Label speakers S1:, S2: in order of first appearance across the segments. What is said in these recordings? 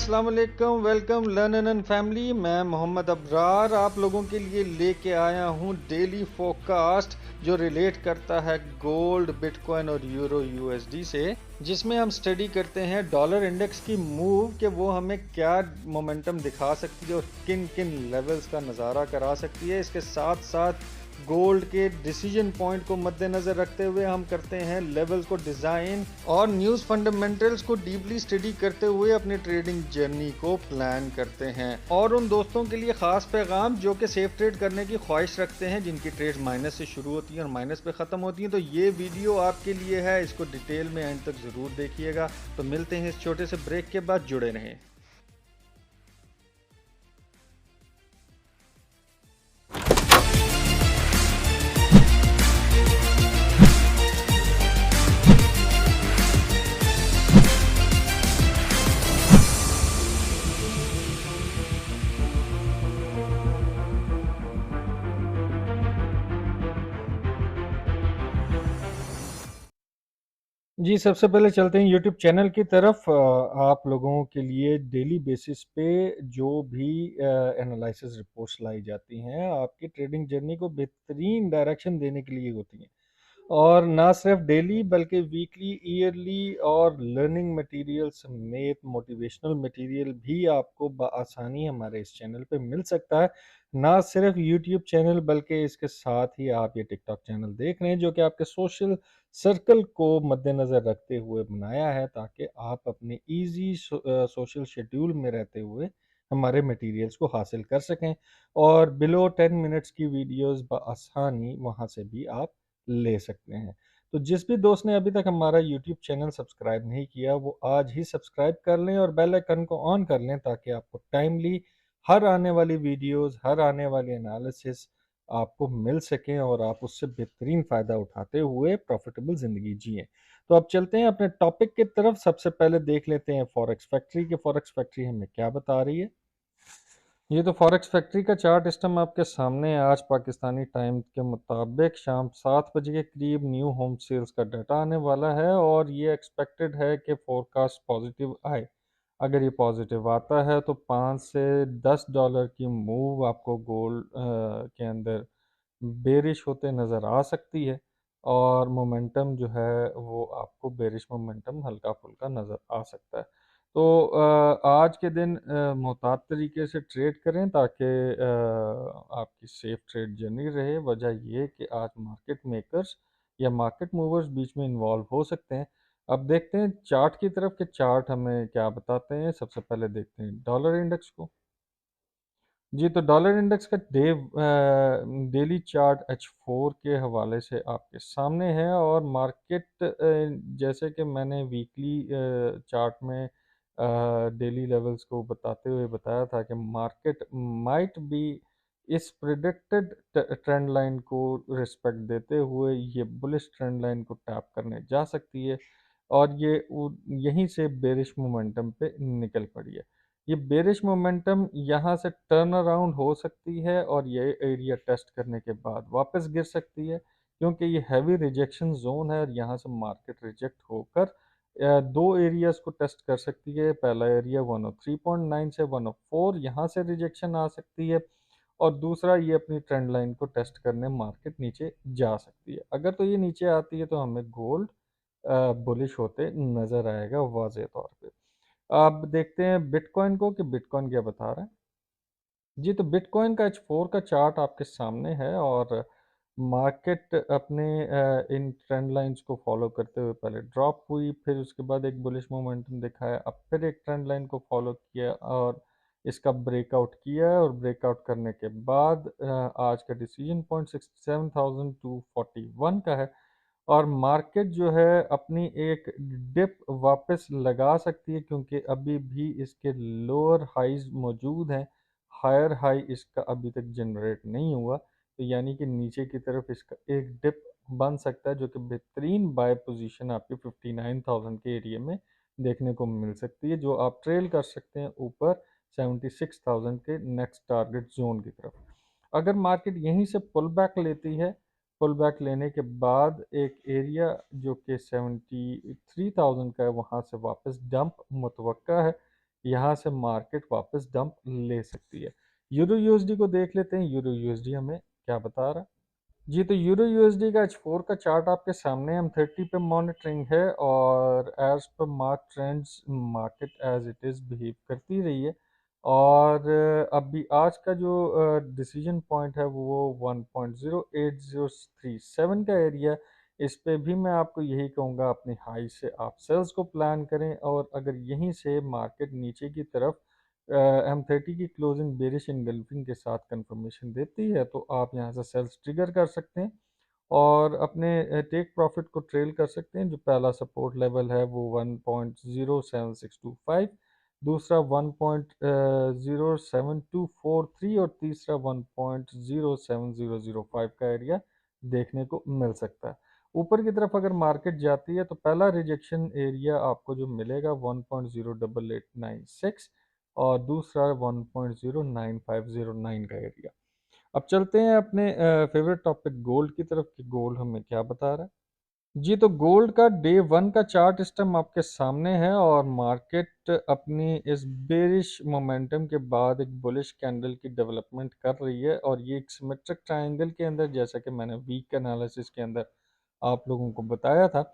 S1: अस्सलाम वालेकुम, welcome learn and family. मैं मोहम्मद अबरार आप लोगों के लिए लेके आया हूँ डेली फोरकास्ट जो रिलेट करता है गोल्ड, बिटकॉइन और यूरो यूएसडी से, जिसमें हम स्टडी करते हैं डॉलर इंडेक्स की मूव कि वो हमें क्या मोमेंटम दिखा सकती है और किन किन लेवल्स का नज़ारा करा सकती है। इसके साथ साथ गोल्ड के डिसीजन पॉइंट को मद्देनजर रखते हुए हम करते हैं लेवल्स को डिज़ाइन और न्यूज़ फंडामेंटल्स को डीपली स्टडी करते हुए अपनी ट्रेडिंग जर्नी को प्लान करते हैं। और उन दोस्तों के लिए ख़ास पैगाम जो कि सेफ ट्रेड करने की ख्वाहिश रखते हैं, जिनकी ट्रेड माइनस से शुरू होती है और माइनस पे ख़त्म होती है, तो ये वीडियो आपके लिए है। इसको डिटेल में एंड तक ज़रूर देखिएगा। तो मिलते हैं इस छोटे से ब्रेक के बाद, जुड़े रहें। जी, सबसे पहले चलते हैं यूट्यूब चैनल की तरफ। आप लोगों के लिए डेली बेसिस पे जो भी एनालिसिस रिपोर्ट्स लाई जाती हैं, आपकी ट्रेडिंग जर्नी को बेहतरीन डायरेक्शन देने के लिए होती हैं। और ना सिर्फ डेली बल्कि वीकली, ईयरली और लर्निंग मटेरियल समेत मोटिवेशनल मटेरियल भी आपको बआसानी हमारे इस चैनल पे मिल सकता है। ना सिर्फ यूट्यूब चैनल बल्कि इसके साथ ही आप ये टिकटॉक चैनल देख रहे हैं जो कि आपके सोशल सर्कल को मद्देनज़र रखते हुए बनाया है, ताकि आप अपने ईजी सोशल शेड्यूल में रहते हुए हमारे मटेरियल्स को हासिल कर सकें और बिलो 10 मिनट्स की वीडियोस बआसानी वहाँ से भी आप ले सकते हैं। तो जिस भी दोस्त ने अभी तक हमारा यूट्यूब चैनल सब्सक्राइब नहीं किया, वो आज ही सब्सक्राइब कर लें और बेल आइकन को ऑन कर लें, ताकि आपको टाइमली हर आने वाली वीडियोस, हर आने वाली एनालिसिस आपको मिल सकें और आप उससे बेहतरीन फ़ायदा उठाते हुए प्रॉफिटेबल ज़िंदगी जिएँ। तो अब चलते हैं अपने टॉपिक की तरफ। सबसे पहले देख लेते हैं फॉरेक्स फैक्ट्री कि फॉरेक्स फैक्ट्री हमें क्या बता रही है। ये तो फॉरेक्स फैक्ट्री का चार्ट इस टाइम आपके सामने है। आज पाकिस्तानी टाइम के मुताबिक शाम 7 बजे के करीब न्यू होम सेल्स का डाटा आने वाला है और ये एक्सपेक्टेड है कि फोरकास्ट पॉजिटिव आए। अगर ये पॉजिटिव आता है तो $5 से $10 की मूव आपको गोल्ड के अंदर बेरिश होते नज़र आ सकती है और मोमेंटम जो है वो आपको बेरिश मोमेंटम हल्का फुल्का नज़र आ सकता है। तो आज के दिन मोहतात तरीके से ट्रेड करें ताकि आपकी सेफ ट्रेड जर्नी रहे। वजह ये कि आज मार्केट मेकर्स या मार्केट मूवर्स बीच में इन्वॉल्व हो सकते हैं। अब देखते हैं चार्ट की तरफ कि चार्ट हमें क्या बताते हैं। सबसे पहले देखते हैं डॉलर इंडेक्स को। जी, तो डॉलर इंडेक्स का डेली चार्ट H4 के हवाले से आपके सामने है और मार्केट जैसे कि मैंने वीकली चार्ट में डेली लेवल्स को बताते हुए बताया था कि मार्केट माइट बी इस प्रिडिक्टेड ट्रेंड लाइन को रिस्पेक्ट देते हुए ये बुलिश ट्रेंड लाइन को टैप करने जा सकती है और ये यहीं से बेरिश मोमेंटम पे निकल पड़ी है। ये बेरिश मोमेंटम यहाँ से टर्न अराउंड हो सकती है और ये एरिया टेस्ट करने के बाद वापस गिर सकती है, क्योंकि ये हैवी रिजेक्शन जोन है और यहाँ से मार्केट रिजेक्ट होकर दो एरियाज को टेस्ट कर सकती है। पहला एरिया 103.9 से 104, यहाँ से रिजेक्शन आ सकती है और दूसरा ये अपनी ट्रेंड लाइन को टेस्ट करने मार्केट नीचे जा सकती है। अगर तो ये नीचे आती है तो हमें गोल्ड बुलिश होते नज़र आएगा वाज़ेह तौर पे। अब देखते हैं बिटकॉइन को कि बिटकॉइन क्या बता रहा है। जी, तो बिटकॉइन का H4 का चार्ट आपके सामने है और मार्केट अपने इन ट्रेंड लाइंस को फॉलो करते हुए पहले ड्रॉप हुई, फिर उसके बाद एक बुलिश मोमेंटम दिखाया, अब फिर एक ट्रेंड लाइन को फॉलो किया और इसका ब्रेकआउट किया और ब्रेकआउट करने के बाद आज का डिसीजन पॉइंट 67,241 का है और मार्केट जो है अपनी एक डिप वापस लगा सकती है, क्योंकि अभी भी इसके लोअर हाईज मौजूद हैं। हायर हाई इसका अभी तक जनरेट नहीं हुआ, तो यानी कि नीचे की तरफ इसका एक डिप बन सकता है जो कि बेहतरीन बाय पोजीशन आपकी 59,000 के एरिया में देखने को मिल सकती है, जो आप ट्रेल कर सकते हैं ऊपर 76,000 के नेक्स्ट टारगेट जोन की तरफ। अगर मार्केट यहीं से पुल बैक लेती है, पुल बैक लेने के बाद एक एरिया जो कि 73,000 का है वहाँ से वापस डंप मुतवक्का है, यहाँ से मार्केट वापस डंप ले सकती है। यूरो यूएसडी को देख लेते हैं, यूरो यूएसडी हमें क्या बता रहा है। जी, तो यूरो यूएसडी का H4 का चार्ट आपके सामने M30 पे मॉनिटरिंग है, और as per mark trends market as it is behave करती रही है। और अभी आज का जो डिसीजन पॉइंट है वो 1.08037 का एरिया। इस पे भी मैं आपको यही कहूँगा, अपनी हाई से आप सेल्स को प्लान करें, और अगर यहीं से मार्केट नीचे की तरफ M30 की क्लोजिंग बेरिश एंगल्फिंग के साथ कंफर्मेशन देती है, तो आप यहाँ से सेल्स ट्रिगर कर सकते हैं और अपने टेक प्रॉफिट को ट्रेल कर सकते हैं। जो पहला सपोर्ट लेवल है वो 1.07625, दूसरा 1.07243, और तीसरा 1.07005 का एरिया देखने को मिल सकता है। ऊपर की तरफ अगर मार्केट जाती है तो पहला रिजेक्शन एरिया आपको जो मिलेगा 1.08896, और दूसरा 1.09509 का एरिया। अब चलते हैं अपने फेवरेट टॉपिक गोल्ड की तरफ कि गोल्ड हमें क्या बता रहा है। जी, तो गोल्ड का डे वन का चार्ट इस टाइम आपके सामने है, और मार्केट अपनी इस बेरिश मोमेंटम के बाद एक बुलिश कैंडल की डेवलपमेंट कर रही है, और ये एक सिमेट्रिक ट्रायंगल के अंदर, जैसा कि मैंने वीक एनालिसिस के अंदर आप लोगों को बताया था।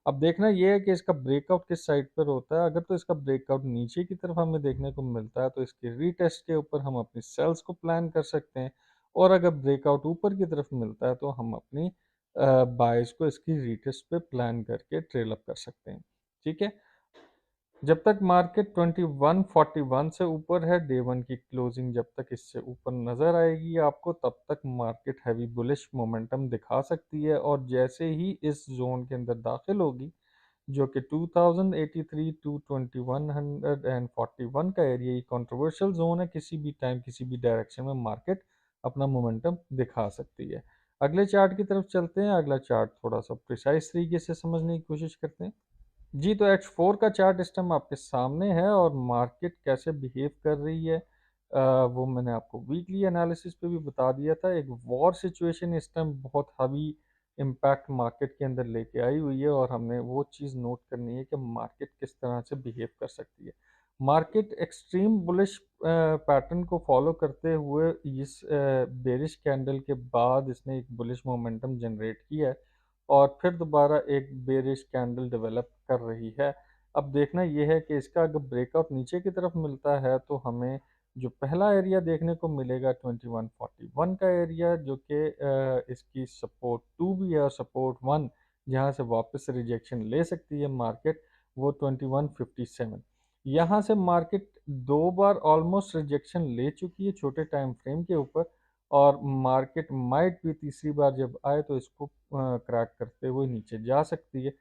S1: अब देखना ये है कि इसका ब्रेकआउट किस साइड पर होता है। अगर तो इसका ब्रेकआउट नीचे की तरफ हमें देखने को मिलता है तो इसके रीटेस्ट के ऊपर हम अपनी सेल्स को प्लान कर सकते हैं, और अगर ब्रेकआउट ऊपर की तरफ मिलता है तो हम अपनी बाइस को इसकी रीटेस्ट पे प्लान करके ट्रेल अप कर सकते हैं। ठीक है, जब तक मार्केट 2141 से ऊपर है, डे वन की क्लोजिंग जब तक इससे ऊपर नज़र आएगी आपको, तब तक मार्केट हैवी बुलिश मोमेंटम दिखा सकती है। और जैसे ही इस जोन के अंदर दाखिल होगी, जो कि 2083 टू 2141 का एरिया, ये कंट्रोवर्शियल जोन है, किसी भी टाइम किसी भी डायरेक्शन में मार्केट अपना मोमेंटम दिखा सकती है। अगले चार्ट की तरफ चलते हैं। अगला चार्ट थोड़ा सा प्रिसाइज तरीके से समझने की कोशिश करते हैं। जी, तो H4 का चार्ट इस टाइम आपके सामने है, और मार्केट कैसे बिहेव कर रही है वो मैंने आपको वीकली एनालिसिस पे भी बता दिया था। एक वॉर सिचुएशन इस टाइम बहुत हैवी इम्पैक्ट मार्केट के अंदर लेके आई हुई है, और हमने वो चीज़ नोट करनी है कि मार्केट किस तरह से बिहेव कर सकती है। मार्केट एक्सट्रीम बुलिश पैटर्न को फॉलो करते हुए इस बेरिश कैंडल के बाद इसने एक बुलिश मोमेंटम जनरेट किया है, और फिर दोबारा एक बेरिश कैंडल डेवलप कर रही है। अब देखना यह है कि इसका अगर ब्रेकआउट नीचे की तरफ मिलता है तो हमें जो पहला एरिया देखने को मिलेगा 2141 का एरिया, जो कि इसकी सपोर्ट 2 भी है, और सपोर्ट 1 जहां से वापस रिजेक्शन ले सकती है मार्केट, वो 2157। यहाँ से मार्केट दो बार ऑलमोस्ट रिजेक्शन ले चुकी है छोटे टाइम फ्रेम के ऊपर, और मार्केट माइट भी तीसरी बार जब आए तो इसको क्रैक करते हुए नीचे जा सकती है।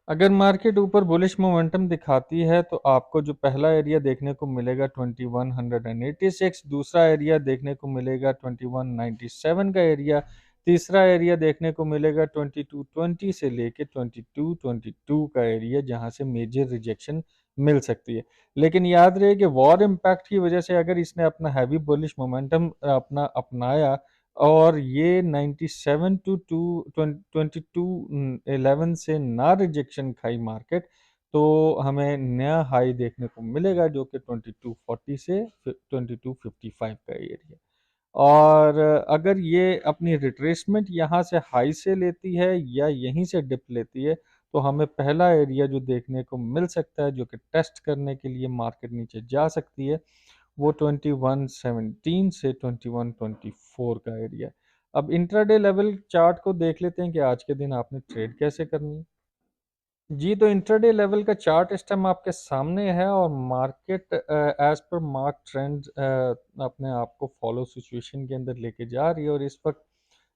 S1: अगर मार्केट ऊपर बुलिश मोमेंटम दिखाती है तो आपको जो पहला एरिया देखने को मिलेगा 2186, दूसरा एरिया देखने को मिलेगा 2197 का एरिया, तीसरा एरिया देखने को मिलेगा 2220 से लेके 2222 का एरिया, जहां से मेजर रिजेक्शन मिल सकती है। लेकिन याद रहे कि वॉर इम्पैक्ट की वजह से अगर इसने अपना हैवी बुलिश मोमेंटम अपना अपनाया, और ये 97 टू 2211 से ना रिजेक्शन खाई मार्केट, तो हमें नया हाई देखने को मिलेगा, जो कि 2240 से 2255 का एरिया। और अगर ये अपनी रिट्रेसमेंट यहाँ से हाई से लेती है या यहीं से डिप लेती है, तो हमें पहला एरिया जो देखने को मिल सकता है, जो कि टेस्ट करने के लिए मार्केट नीचे जा सकती है, वो 2117 से 2124 का एरिया। अब इंट्राडे लेवल चार्ट को देख लेते हैं कि आज के दिन आपने ट्रेड कैसे करनी है। जी, तो इंट्राडे लेवल का चार्ट इस टाइम आपके सामने है, और market as per mark trend अपने आप को फॉलो सिचुएशन के अंदर लेके जा रही है, और इस वक्त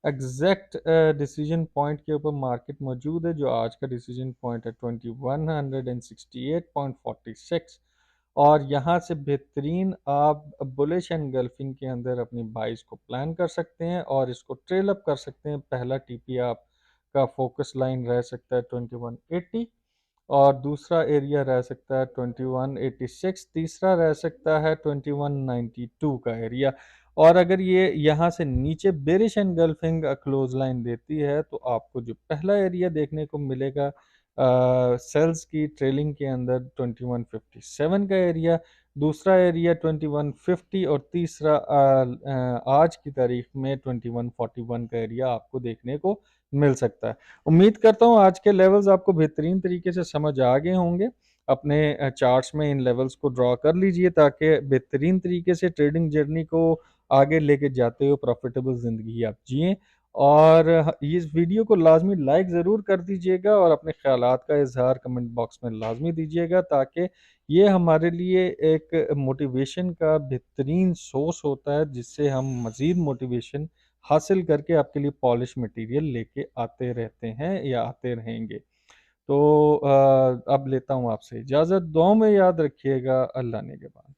S1: एग्जैक्ट डिसीजन पॉइंट के ऊपर मार्केट मौजूद है। जो आज का डिसीजन पॉइंट है 2168.46, और यहाँ से बेहतरीन आप बुलिश एनगल्फिंग के अंदर अपनी बाइस को प्लान कर सकते हैं, और इसको ट्रेल अप कर सकते हैं। पहला टीपी आप का फोकस लाइन रह सकता है 2180, और दूसरा एरिया रह सकता है 2186, तीसरा रह सकता है 2192 का एरिया। और अगर ये यहाँ से नीचे बेरिश एनगल्फिंग क्लोज लाइन देती है तो आपको जो पहला एरिया देखने को मिलेगा सेल्स की ट्रेलिंग के अंदर 2157 का एरिया, दूसरा एरिया 2150 और तीसरा आज की तारीख में 2141 का एरिया आपको देखने को मिल सकता है। उम्मीद करता हूँ आज के लेवल्स आपको बेहतरीन तरीके से समझ आ गए होंगे। अपने चार्ट्स में इन लेवल्स को ड्रॉ कर लीजिए ताकि बेहतरीन तरीके से ट्रेडिंग जर्नी को आगे लेके जाते हुए प्रॉफिटेबल ज़िंदगी आप जिएँ। और इस वीडियो को लाजमी लाइक ज़रूर कर दीजिएगा और अपने ख़यालात का इज़हार कमेंट बॉक्स में लाजमी दीजिएगा ताकि ये हमारे लिए एक मोटिवेशन का बेहतरीन सोर्स होता है जिससे हम मज़ीद मोटिवेशन हासिल करके आपके लिए पॉलिश मटेरियल लेके आते रहते हैं या आते रहेंगे। तो अब लेता हूँ आपसे इजाज़त। दुआओं में याद रखिएगा। अल्लाह ने के बाद।